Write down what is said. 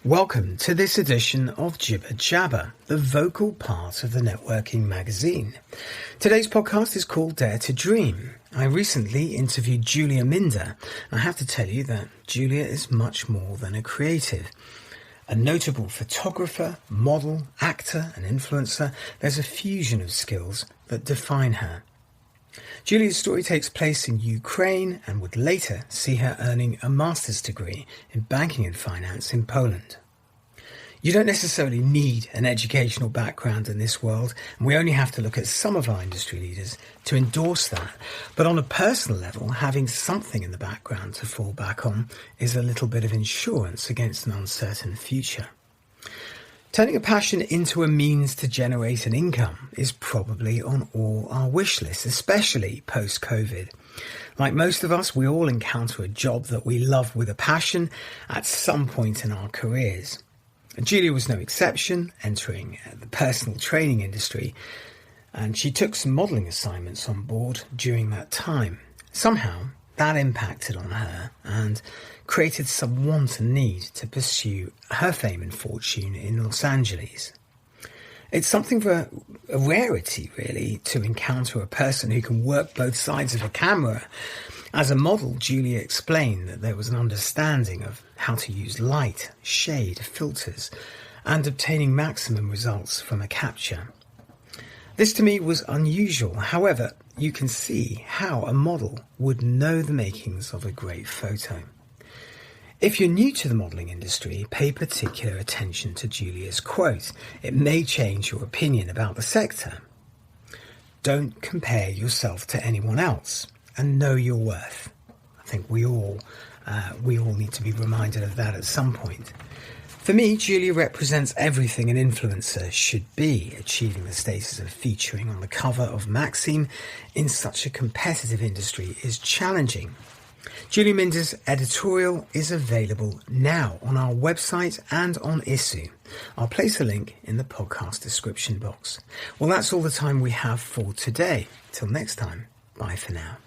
Welcome to this edition of Jibber Jabber, the vocal part of the networking magazine. Today's podcast is called Dare to Dream. I recently interviewed Julia Mindar. I have to tell you that Julia is much more than a creative. A notable photographer, model, actor and influencer, there's a fusion of skills that define her. Julia's story takes place in Ukraine and would later see her earning a master's degree in banking and finance in Poland. You don't necessarily need an educational background in this world, and we only have to look at some of our industry leaders to endorse that. But on a personal level, having something in the background to fall back on is a little bit of insurance against an uncertain future. Turning a passion into a means to generate an income is probably on all our wish lists, especially post-COVID. Like most of us, we all encounter a job that we love with a passion at some point in our careers. Julia was no exception, entering the personal training industry, and she took some modelling assignments on board during that time. Somehow, that impacted on her and created some want and need to pursue her fame and fortune in Los Angeles. It's something of a rarity, really, to encounter a person who can work both sides of a camera. As a model, Julia explained that there was an understanding of how to use light, shade, filters, and obtaining maximum results from a capture. This to me was unusual. However, you can see how a model would know the makings of a great photo. If you're new to the modelling industry, pay particular attention to Julia's quote. It may change your opinion about the sector. Don't compare yourself to anyone else and know your worth. I think we all need to be reminded of that at some point. For me, Julia represents everything an influencer should be. Achieving the status of featuring on the cover of Maxim in such a competitive industry is challenging. Julia Mindar's editorial is available now on our website and on Issuu. I'll place a link in the podcast description box. Well, that's all the time we have for today. Till next time, bye for now.